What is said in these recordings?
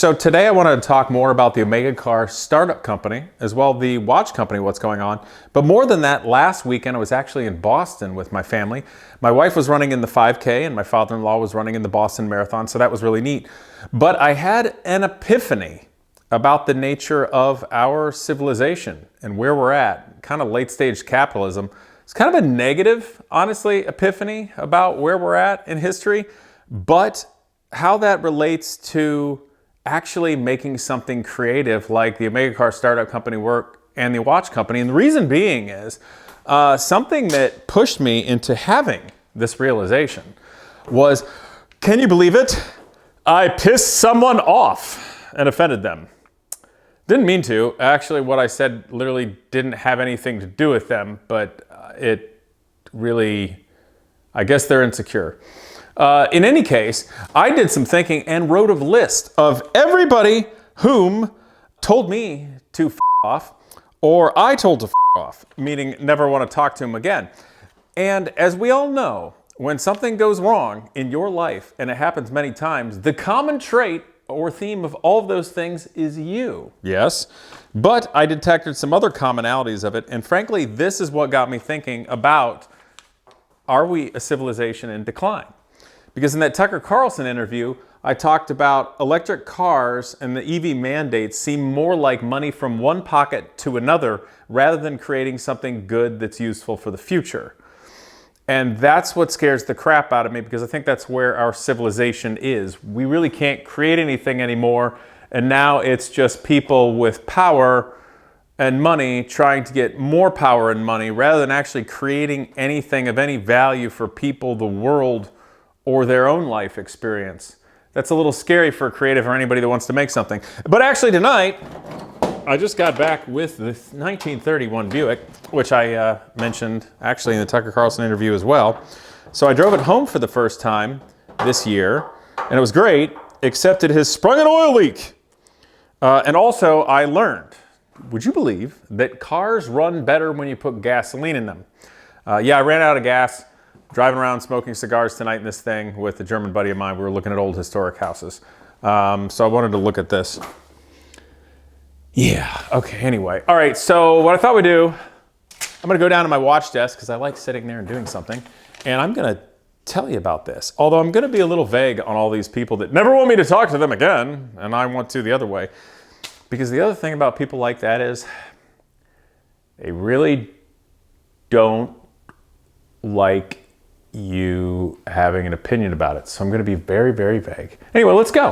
So today I wanted to talk more about the Omega car startup company, as well the watch company, what's going on. But more than that, last weekend I was actually in Boston with my family. My wife was running in the 5K and my father-in-law was running in the Boston Marathon, so that was really neat. But I had an epiphany about the nature of our civilization and where we're at, kind of late stage capitalism. It's kind of a negative, honestly, epiphany about where we're at in history, but how that relates to actually making something creative like the Omega car startup company work and the watch company. And the reason being is something that pushed me into having this realization was, can you believe it? I pissed someone off and offended them. Didn't mean to. Actually, what I said literally didn't have anything to do with them, but it really, I guess they're insecure. In any case, I did some thinking and wrote a list of everybody whom told me to f off, or I told to f off, meaning never want to talk to them again. And as we all know, when something goes wrong in your life, and it happens many times, the common trait or theme of all of those things is you. Yes, but I detected some other commonalities of it, and frankly, this is what got me thinking about, are we a civilization in decline? Because in that Tucker Carlson interview, I talked about electric cars and the EV mandates seem more like money from one pocket to another rather than creating something good that's useful for the future. And that's what scares the crap out of me, because I think that's where our civilization is. We really can't create anything anymore, and now it's just people with power and money trying to get more power and money rather than actually creating anything of any value for people, the world, or their own life experience. That's a little scary for a creative or anybody that wants to make something. But actually tonight, I just got back with the 1931 Buick, which I mentioned actually in the Tucker Carlson interview as well. So I drove it home for the first time this year, and it was great, except it has sprung an oil leak. And also I learned, would you believe, that cars run better when you put gasoline in them? Yeah, I ran out of gas. Driving around smoking cigars tonight in this thing with a German buddy of mine. We were looking at old historic houses. So I wanted to look at this. Yeah, okay, anyway. All right, so what I thought we'd do, I'm gonna go down to my watch desk because I like sitting there and doing something. And I'm gonna tell you about this. Although I'm gonna be a little vague on all these people that never want me to talk to them again, and I want to the other way. Because the other thing about people like that is they really don't like you having an opinion about it. So I'm going to be very, very vague. Anyway, let's go.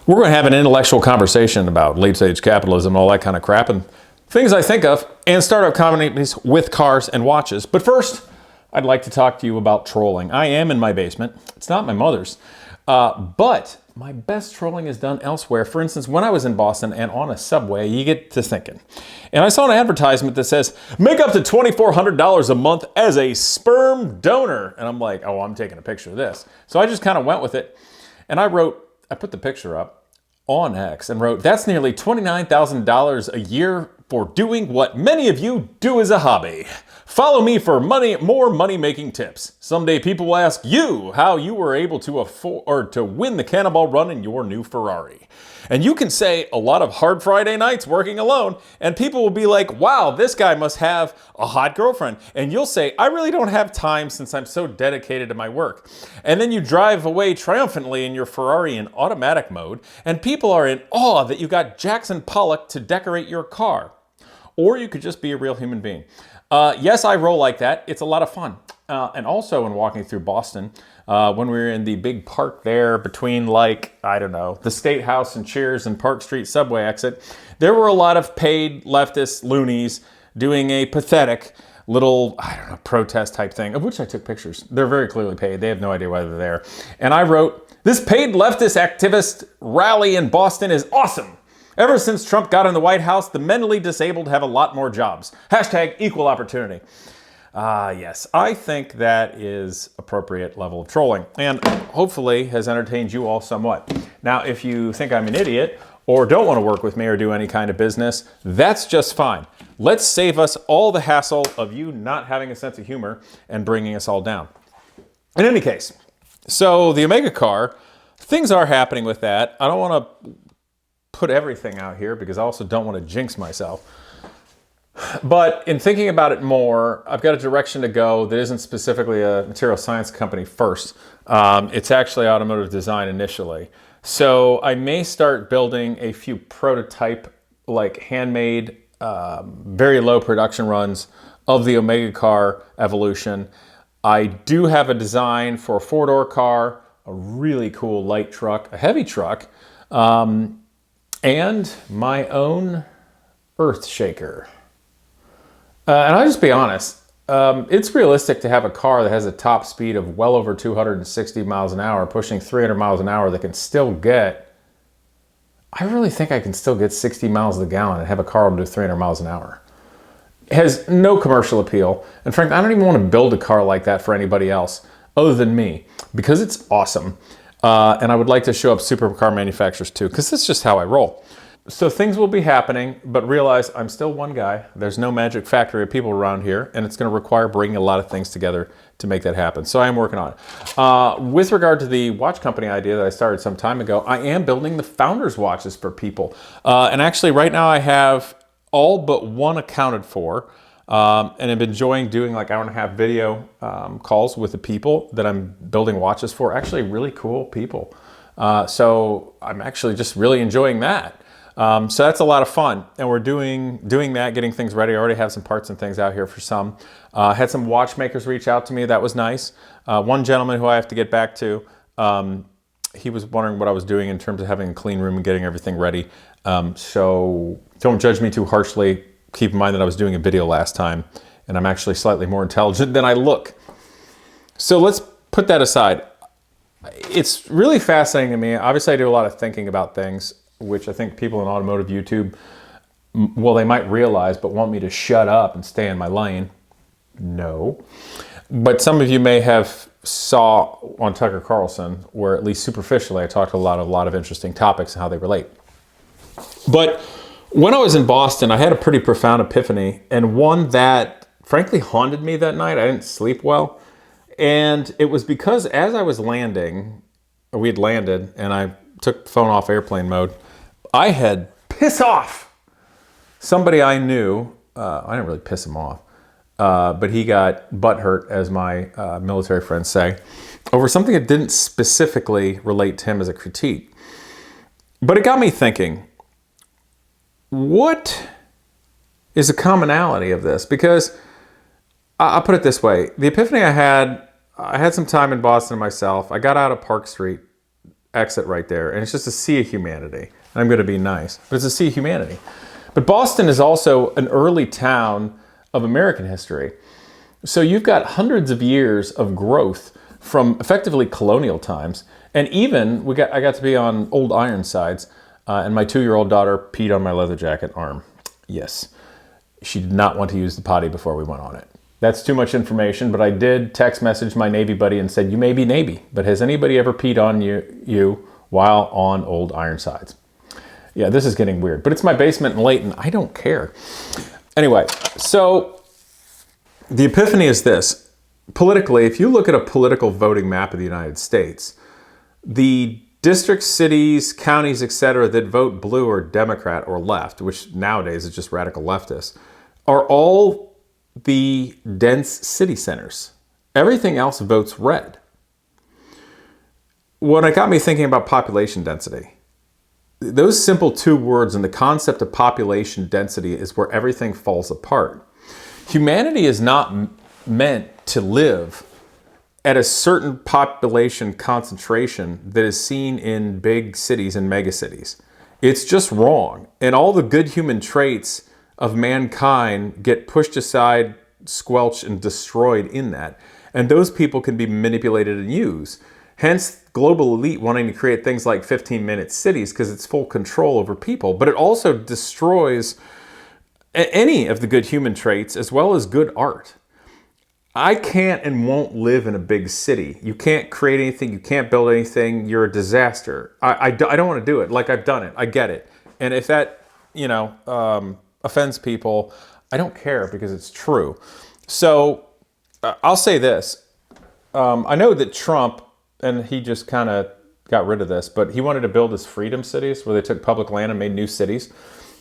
We're going to have an intellectual conversation about late stage capitalism, all that kind of crap, and things I think of, and startup companies with cars and watches. But first, I'd like to talk to you about trolling. I am in my basement. It's not my mother's. But my best trolling is done elsewhere. For instance, when I was in Boston and on a subway, you get to thinking. And I saw an advertisement that says, make up to $2,400 a month as a sperm donor. And I'm like, oh, I'm taking a picture of this. So I just kind of went with it. And I put the picture up on X and wrote, that's nearly $29,000 a year for doing what many of you do as a hobby. Follow me for more money-making tips. Someday people will ask you how you were able to afford or to win the cannonball run in your new Ferrari. And you can say a lot of hard Friday nights working alone, and people will be like, wow, this guy must have a hot girlfriend. And you'll say, I really don't have time since I'm so dedicated to my work. And then you drive away triumphantly in your Ferrari in automatic mode, and people are in awe that you got Jackson Pollock to decorate your car. Or you could just be a real human being. Yes, I roll like that. It's a lot of fun. And also when walking through Boston, when we were in the big park there between, like, I don't know, the State House and Cheers and Park Street subway exit, there were a lot of paid leftist loonies doing a pathetic little, I don't know, protest type thing, of which I took pictures. They're very clearly paid. They have no idea why they're there. And I wrote, this paid leftist activist rally in Boston is awesome. Ever since Trump got in the White House, the mentally disabled have a lot more jobs. Hashtag equal opportunity. Yes, I think that is appropriate level of trolling, and hopefully has entertained you all somewhat. Now, if you think I'm an idiot, or don't want to work with me or do any kind of business, that's just fine. Let's save us all the hassle of you not having a sense of humor and bringing us all down. In any case, so the Omega car, things are happening with that. I don't want to put everything out here because I also don't want to jinx myself. But in thinking about it more, I've got a direction to go that isn't specifically a material science company first. It's actually automotive design initially. So I may start building a few prototype, like handmade, very low production runs of the Omega car evolution. I do have a design for a four-door car, a really cool light truck, a heavy truck, and my own earth shaker. And I'll just be honest, it's realistic to have a car that has a top speed of well over 260 miles an hour, pushing 300 miles an hour, that can still get, I really think I can still get 60 miles to the gallon and have a car that will do 300 miles an hour. It has no commercial appeal. And frankly, I don't even want to build a car like that for anybody else other than me, because it's awesome. And I would like to show up supercar manufacturers too, because that's just how I roll. So things will be happening, but realize I'm still one guy. There's no magic factory of people around here, and it's going to require bringing a lot of things together to make that happen. So I am working on it. With regard to the watch company idea that I started some time ago, I am building the founders watches for people. And actually right now I have all but one accounted for. And I'm enjoying doing like hour and a half video calls with the people that I'm building watches for. Actually really cool people. So I'm actually just really enjoying that. So that's a lot of fun, and we're doing that, getting things ready. I already have some parts and things out here for some. Had some watchmakers reach out to me. That was nice. One gentleman who I have to get back to, he was wondering what I was doing in terms of having a clean room and getting everything ready. So don't judge me too harshly. Keep in mind that I was doing a video last time, and I'm actually slightly more intelligent than I look. So let's put that aside. It's really fascinating to me. Obviously, I do a lot of thinking about things, which I think people in automotive YouTube, well, they might realize, but want me to shut up and stay in my lane. No. But some of you may have saw on Tucker Carlson, where at least superficially I talked a lot of interesting topics and how they relate. But when I was in Boston, I had a pretty profound epiphany, and one that frankly haunted me that night. I didn't sleep well. And it was because as I was landing, we had landed, and I took the phone off airplane mode, I had pissed off somebody I knew. I didn't really piss him off, but he got butthurt, as my military friends say, over something that didn't specifically relate to him as a critique. But it got me thinking, what is a commonality of this? Because I'll put it this way. The epiphany I had some time in Boston myself. I got out of Park Street, exit right there, and it's just a sea of humanity. I'm going to be nice, but it's a sea of humanity. But Boston is also an early town of American history. So you've got hundreds of years of growth from effectively colonial times. And even, I got to be on Old Ironsides, and my 2-year-old daughter peed on my leather jacket arm. Yes, she did not want to use the potty before we went on it. That's too much information, but I did text message my Navy buddy and said, you may be Navy, but has anybody ever peed on you while on Old Ironsides? Yeah, this is getting weird, but it's my basement in Layton. I don't care. Anyway, so the epiphany is this. Politically, if you look at a political voting map of the United States, the districts, cities, counties, etc., that vote blue or Democrat or left, which nowadays is just radical leftists, are all the dense city centers. Everything else votes red. What it got me thinking about population density. Those simple two words and the concept of population density is where everything falls apart. Humanity is not meant to live at a certain population concentration that is seen in big cities and megacities. It's just wrong. And all the good human traits of mankind get pushed aside, squelched, and destroyed in that. And those people can be manipulated and used. Hence, global elite wanting to create things like 15-minute cities because it's full control over people. But it also destroys any of the good human traits as well as good art. I can't and won't live in a big city. You can't create anything. You can't build anything. You're a disaster. I don't want to do it. Like, I've done it. I get it. And if that, offends people, I don't care because it's true. So I'll say this. I know that Trump, and he just kind of got rid of this, but he wanted to build his freedom cities where they took public land and made new cities.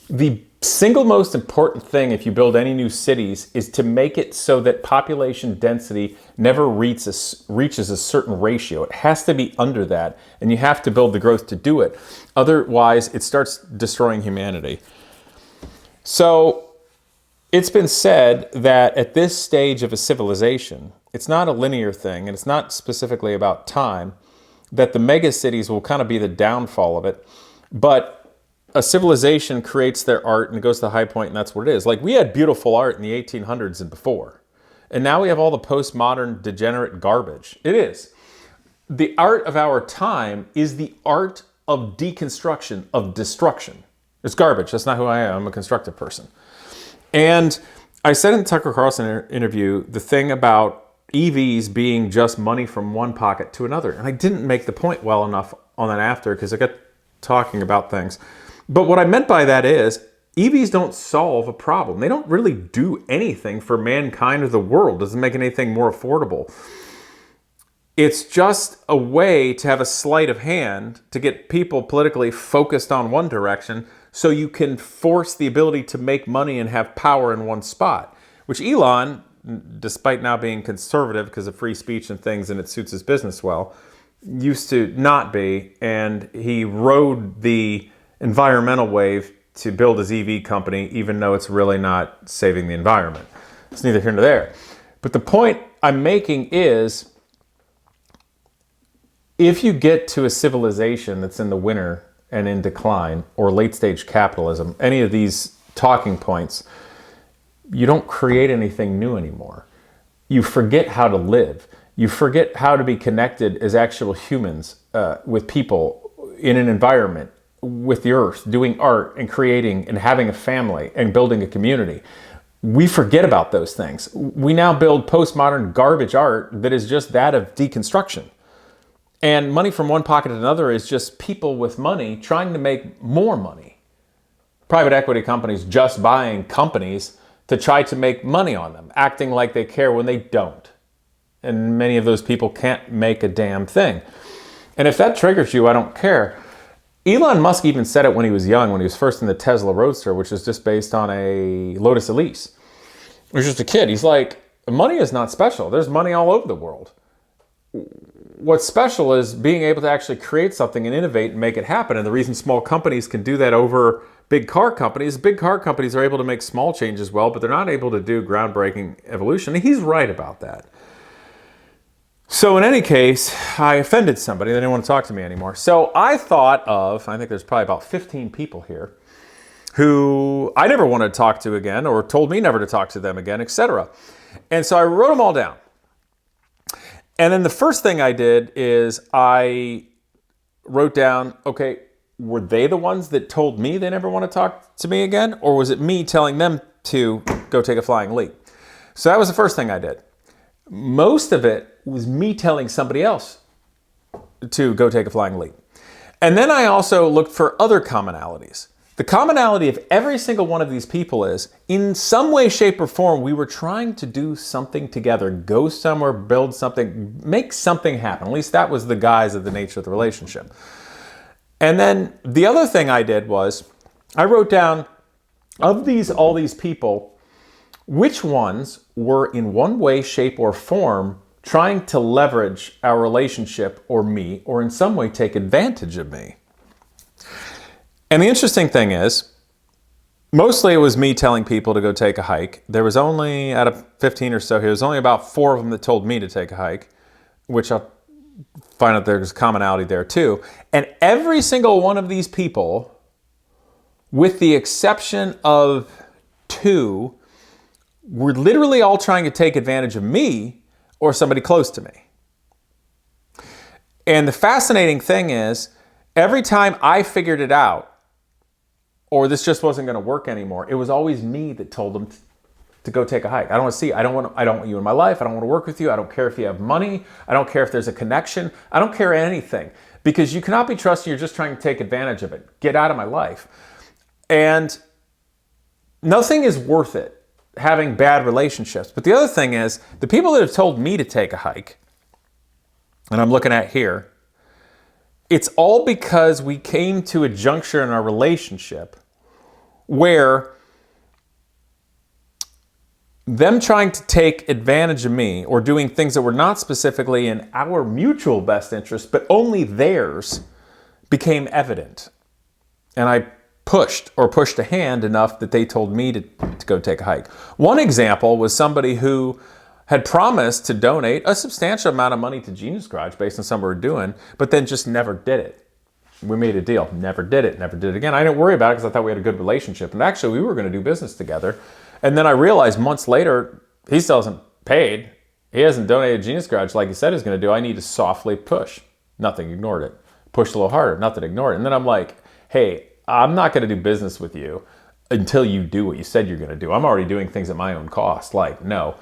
The single most important thing if you build any new cities is to make it so that population density never reaches a certain ratio. It has to be under that, and you have to build the growth to do it. Otherwise, it starts destroying humanity. So it's been said that at this stage of a civilization, it's not a linear thing, and it's not specifically about time, that the mega cities will kind of be the downfall of it. But a civilization creates their art and it goes to the high point, and that's what it is. Like, we had beautiful art in the 1800s and before. And now we have all the postmodern degenerate garbage. It is. The art of our time is the art of deconstruction, of destruction. It's garbage. That's not who I am. I'm a constructive person. And I said in the Tucker Carlson interview the thing about EVs being just money from one pocket to another. And I didn't make the point well enough on that after because I got talking about things. But what I meant by that is EVs don't solve a problem. They don't really do anything for mankind or the world. It doesn't make anything more affordable. It's just a way to have a sleight of hand to get people politically focused on one direction so you can force the ability to make money and have power in one spot, which Elon, despite now being conservative because of free speech and things and it suits his business well, used to not be. And he rode the environmental wave to build his EV company, even though it's really not saving the environment. It's neither here nor there. But the point I'm making is, if you get to a civilization that's in the winter and in decline, or late stage capitalism, any of these talking points, you don't create anything new anymore. You forget how to live. You forget how to be connected as actual humans with people in an environment, with the earth, doing art and creating and having a family and building a community. We forget about those things. We now build postmodern garbage art that is just that of deconstruction. And money from one pocket to another is just people with money trying to make more money. Private equity companies just buying companies to try to make money on them, acting like they care when they don't. And many of those people can't make a damn thing. And if that triggers you, I don't care. Elon Musk even said it when he was young, when he was first in the Tesla Roadster, which is just based on a Lotus Elise. He was just a kid. He's like, money is not special. There's money all over the world. What's special is being able to actually create something and innovate and make it happen. And the reason small companies can do that over big car companies are able to make small changes well, but they're not able to do groundbreaking evolution. And he's right about that. So in any case, I offended somebody. They didn't want to talk to me anymore. So I think there's probably about 15 people here who I never wanted to talk to again, or told me never to talk to them again, etc. And so I wrote them all down. And then the first thing I did is I wrote down, okay, were they the ones that told me they never want to talk to me again? Or was it me telling them to go take a flying leap? So that was the first thing I did. Most of it was me telling somebody else to go take a flying leap. And then I also looked for other commonalities. The commonality of every single one of these people is, in some way, shape, or form, we were trying to do something together, go somewhere, build something, make something happen. At least that was the guise of the nature of the relationship. And then the other thing I did was, I wrote down, of all these people, which ones were in one way, shape, or form trying to leverage our relationship or me, or in some way take advantage of me. And the interesting thing is, mostly it was me telling people to go take a hike. There was only, out of 15 or so here, there's only about 4 of them that told me to take a hike, which I'll find out there's commonality there too. And every single one of these people, with the exception of 2, were literally all trying to take advantage of me or somebody close to me. And the fascinating thing is, every time I figured it out, or this just wasn't going to work anymore, it was always me that told them to go take a hike. I don't want to see, I don't want you in my life. I don't want to work with you. I don't care if you have money. I don't care if there's a connection. I don't care anything, because you cannot be trusted. You're just trying to take advantage of it. Get out of my life. And nothing is worth it, having bad relationships. But the other thing is, the people that have told me to take a hike, and I'm looking at here, it's all because we came to a juncture in our relationship where them trying to take advantage of me or doing things that were not specifically in our mutual best interest, but only theirs, became evident. And I pushed a hand enough that they told me to go take a hike. One example was somebody who had promised to donate a substantial amount of money to Genius Garage based on something we were doing, but then just never did it. We made a deal, never did it again. I didn't worry about it because I thought we had a good relationship. And actually, we were going to do business together. And then I realized months later, he still hasn't paid. He hasn't donated Genius Garage like he said he was going to do. I need to softly push. Nothing, ignored it. Pushed a little harder, nothing, ignored it. And then I'm like, hey, I'm not going to do business with you until you do what you said you're going to do. I'm already doing things at my own cost. Like, no.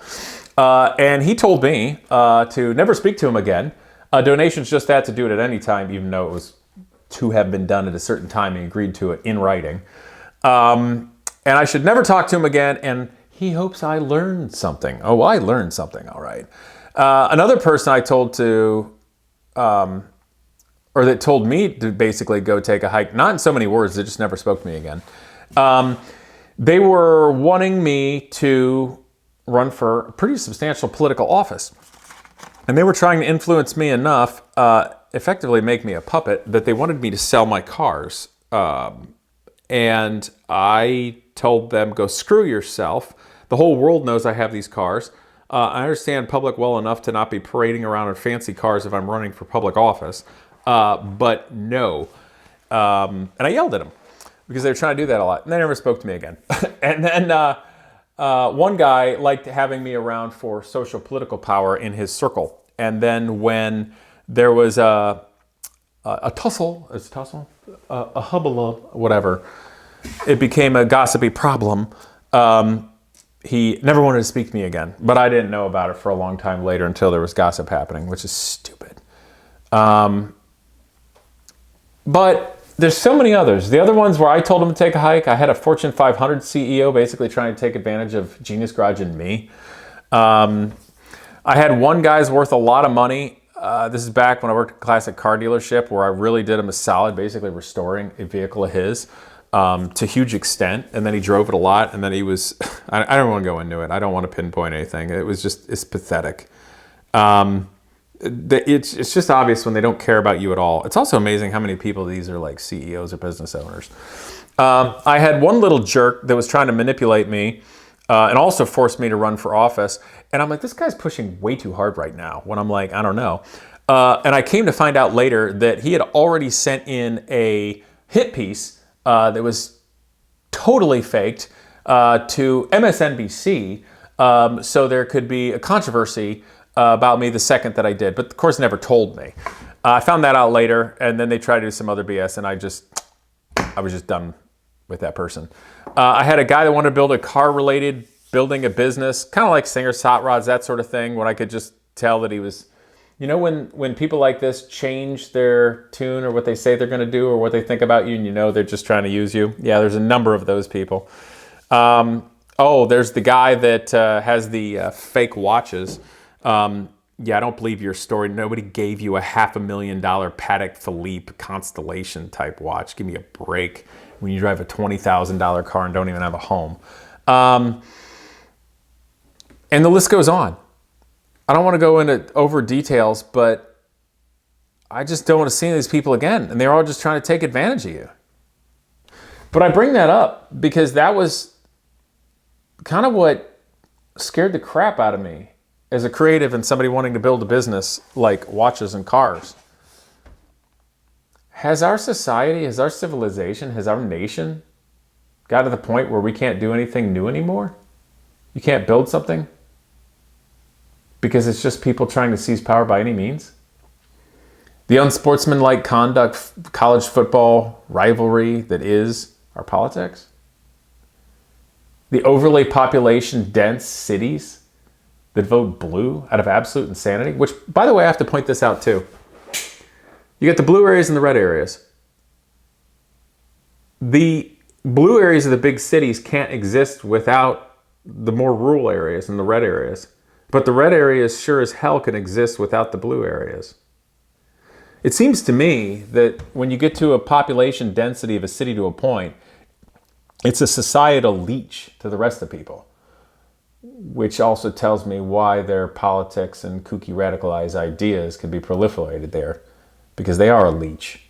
And he told me to never speak to him again. Donations just had to do it at any time, even though it was to have been done at a certain time and agreed to it in writing. And I should never talk to him again. And he hopes I learned something. Oh, I learned something. All right. Another person I told to, or that told me to basically go take a hike, not in so many words, they just never spoke to me again. They were wanting me to run for a pretty substantial political office. And they were trying to influence me enough, effectively make me a puppet, that they wanted me to sell my cars. And I told them, go screw yourself. The whole world knows I have these cars. I understand public well enough to not be parading around in fancy cars if I'm running for public office. But no. And I yelled at them because they were trying to do that a lot. And they never spoke to me again. And then one guy liked having me around for social political power in his circle. And then when there was a tussle, a hubbub, whatever, it became a gossipy problem. He never wanted to speak to me again. But I didn't know about it for a long time later until there was gossip happening, which is stupid. But there's so many others. The other ones where I told him to take a hike, I had a Fortune 500 CEO basically trying to take advantage of Genius Garage and me. I had one guy's worth a lot of money. This is back when I worked at a classic car dealership where I really did him a solid, basically restoring a vehicle of his to a huge extent. And then he drove it a lot. And then he was, I don't want to go into it. I don't want to pinpoint anything. It was just, it's pathetic. It's just obvious when they don't care about you at all. It's also amazing how many people these are like CEOs or business owners. I had one little jerk that was trying to manipulate me and also forced me to run for office. And I'm like, this guy's pushing way too hard right now. When I'm like, I don't know. And I came to find out later that he had already sent in a hit piece that was totally faked to MSNBC. So there could be a controversy about me the second that I did, but of course never told me. I found that out later, and then they tried to do some other BS, and I was just done with that person. I had a guy that wanted to build a car-related, building a business, kind of like Singer's Hot Rods, that sort of thing, when I could just tell that he was, you know, when people like this change their tune or what they say they're going to do or what they think about you, and you know they're just trying to use you. Yeah, there's a number of those people. Oh, there's the guy that has the fake watches. Yeah, I don't believe your story. Nobody gave you a $500,000 Patek Philippe Constellation type watch. Give me a break when you drive a $20,000 car and don't even have a home. And the list goes on. I don't want to go into over details, but I just don't want to see these people again. And they're all just trying to take advantage of you. But I bring that up because that was kind of what scared the crap out of me as a creative and somebody wanting to build a business like watches and cars. Has our society, has our civilization, has our nation got to the point where we can't do anything new anymore? You can't build something because it's just people trying to seize power by any means? The unsportsmanlike conduct, college football rivalry that is our politics? The overly population dense cities that vote blue out of absolute insanity, which, by the way, I have to point this out too. You get the blue areas and the red areas. The blue areas of the big cities can't exist without the more rural areas and the red areas. But the red areas sure as hell can exist without the blue areas. It seems to me that when you get to a population density of a city to a point, it's a societal leech to the rest of people, which also tells me why their politics and kooky radicalized ideas can be proliferated there, because they are a leech.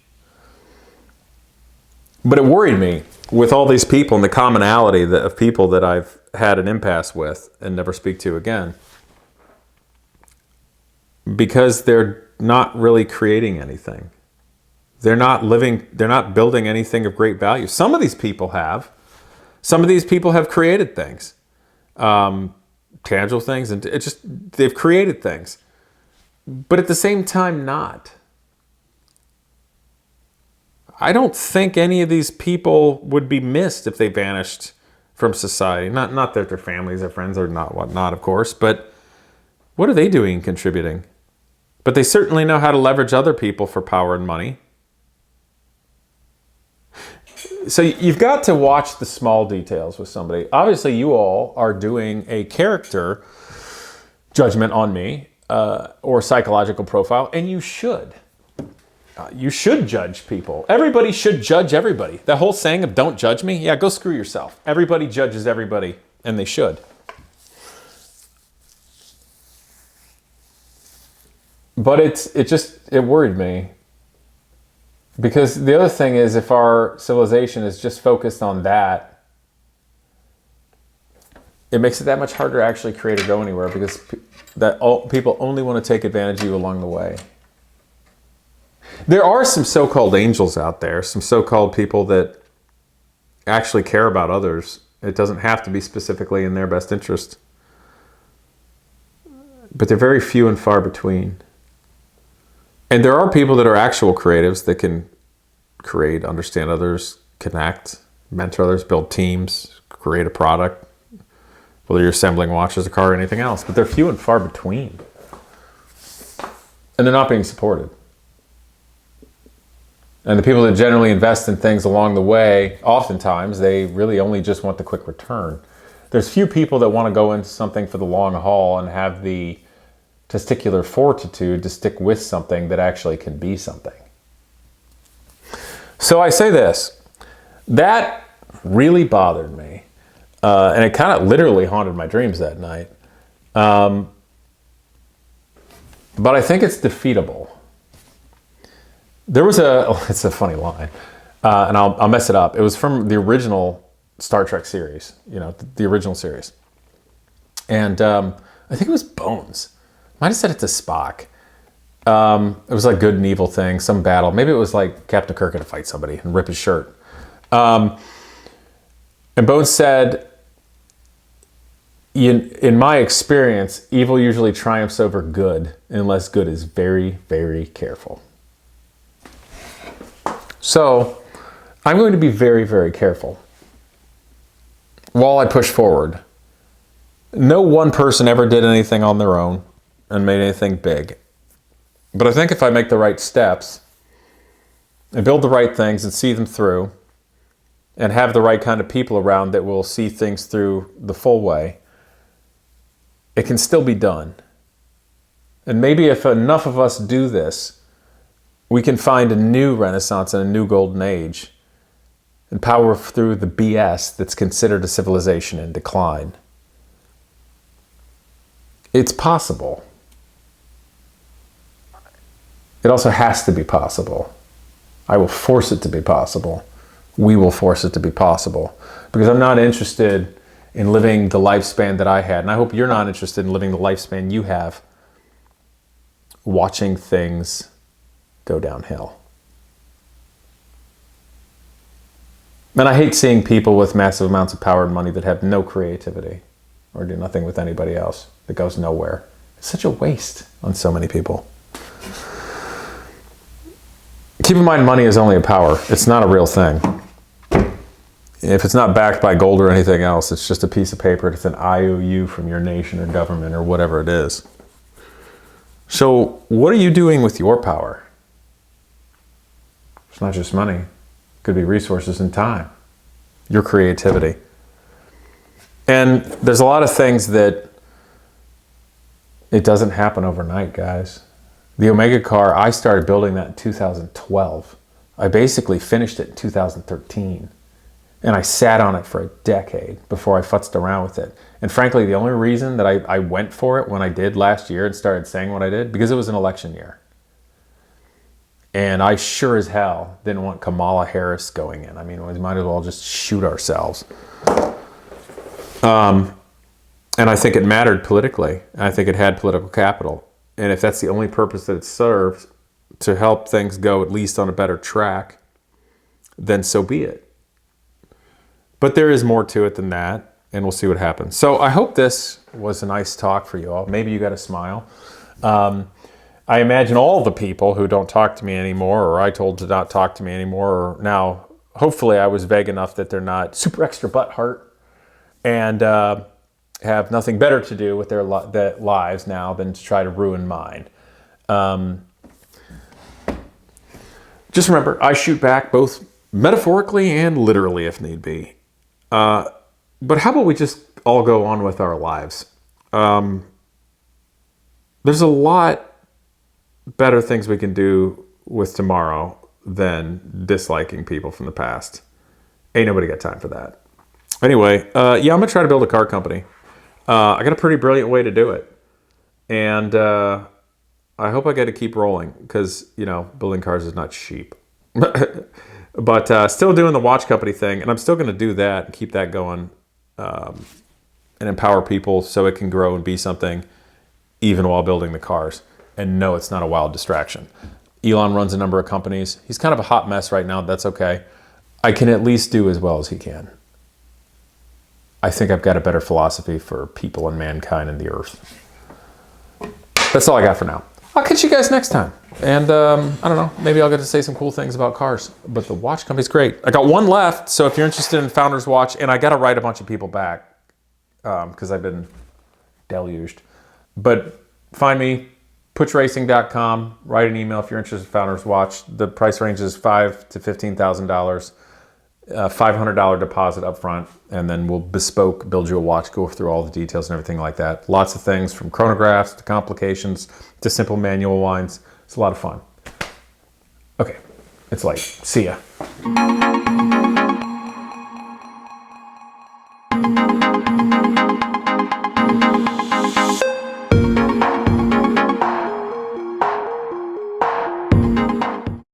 But it worried me with all these people and the commonality of people that I've had an impasse with and never speak to again, because they're not really creating anything. They're not building anything of great value. Some of these people have. Some of these people have created things, tangible things, and they've created things. But at the same time, not. I don't think any of these people would be missed if they vanished from society. Not that their families, their friends are not whatnot, of course, but what are they doing and contributing? But they certainly know how to leverage other people for power and money. So you've got to watch the small details with somebody. Obviously, you all are doing a character judgment on me or psychological profile, and you should. You should judge people. Everybody should judge everybody. That whole saying of don't judge me, yeah, go screw yourself. Everybody judges everybody, and they should. But it worried me. Because the other thing is, if our civilization is just focused on that, it makes it that much harder to actually create or go anywhere, because people only want to take advantage of you along the way. There are some so-called angels out there, some so-called people that actually care about others. It doesn't have to be specifically in their best interest. But they're very few and far between. And there are people that are actual creatives that can create, understand others, connect, mentor others, build teams, create a product, whether you're assembling watches, a car, or anything else. But they're few and far between. And they're not being supported. And the people that generally invest in things along the way, oftentimes, they really only just want the quick return. There's few people that want to go into something for the long haul and have the testicular fortitude to stick with something that actually can be something. So I say this, that really bothered me. And it kind of literally haunted my dreams that night. But I think it's defeatable. There was it's a funny line, and I'll mess it up. It was from the original Star Trek series, the original series. And I think it was Bones. Might have said it to Spock. It was like good and evil thing, some battle. Maybe it was like Captain Kirk had to fight somebody and rip his shirt. And Bones said, in my experience, evil usually triumphs over good unless good is very, very careful. So I'm going to be very, very careful while I push forward. No one person ever did anything on their own and made anything big. But I think if I make the right steps and build the right things and see them through and have the right kind of people around that will see things through the full way, it can still be done. And maybe if enough of us do this, we can find a new renaissance and a new golden age and power through the BS that's considered a civilization in decline. It's possible. It also has to be possible. I will force it to be possible. We will force it to be possible. Because I'm not interested in living the lifespan that I had. And I hope you're not interested in living the lifespan you have, watching things go downhill. And I hate seeing people with massive amounts of power and money that have no creativity or do nothing with anybody else, that goes nowhere. It's such a waste on so many people. Keep in mind, money is only a power. It's not a real thing. If it's not backed by gold or anything else, it's just a piece of paper. It's an IOU from your nation or government or whatever it is. So what are you doing with your power? It's not just money. It could be resources and time, your creativity. And there's a lot of things that it doesn't happen overnight, guys. The Omega car, I started building that in 2012. I basically finished it in 2013. And I sat on it for a decade before I futzed around with it. And frankly, the only reason that I went for it when I did last year and started saying what I did, because it was an election year. And I sure as hell didn't want Kamala Harris going in. I mean, we might as well just shoot ourselves. And I think it mattered politically. I think it had political capital. And if that's the only purpose that it serves, to help things go at least on a better track, then so be it. But there is more to it than that, and we'll see what happens. So I hope this was a nice talk for you all. Maybe you got a smile. I imagine all the people who don't talk to me anymore, or I told to not talk to me anymore, or now, hopefully I was vague enough that they're not super extra butthurt and have nothing better to do with their lives now than to try to ruin mine. Just remember, I shoot back both metaphorically and literally if need be. But how about we just all go on with our lives? There's a lot better things we can do with tomorrow than disliking people from the past. Ain't nobody got time for that. Anyway, yeah, I'm going to try to build a car company. I got a pretty brilliant way to do it. And I hope I get to keep rolling because, you know, building cars is not cheap. But still doing the watch company thing, and I'm still going to do that and keep that going and empower people so it can grow and be something even while building the cars. And no, it's not a wild distraction. Elon runs a number of companies. He's kind of a hot mess right now. That's okay. I can at least do as well as he can. I think I've got a better philosophy for people and mankind and the earth. That's all I got for now. I'll catch you guys next time. And I don't know, maybe I'll get to say some cool things about cars. But the watch company's great. I got one left, so if you're interested in Founders Watch, and I got to write a bunch of people back because I've been deluged. But find me, putschracing.com. Write an email if you're interested in Founders Watch. The price range is $5,000 to $15,000. $500 deposit up front, and then we'll bespoke build you a watch, go through all the details and everything like that. Lots of things from chronographs to complications to simple manual winds. It's a lot of fun. Okay, it's late. See ya.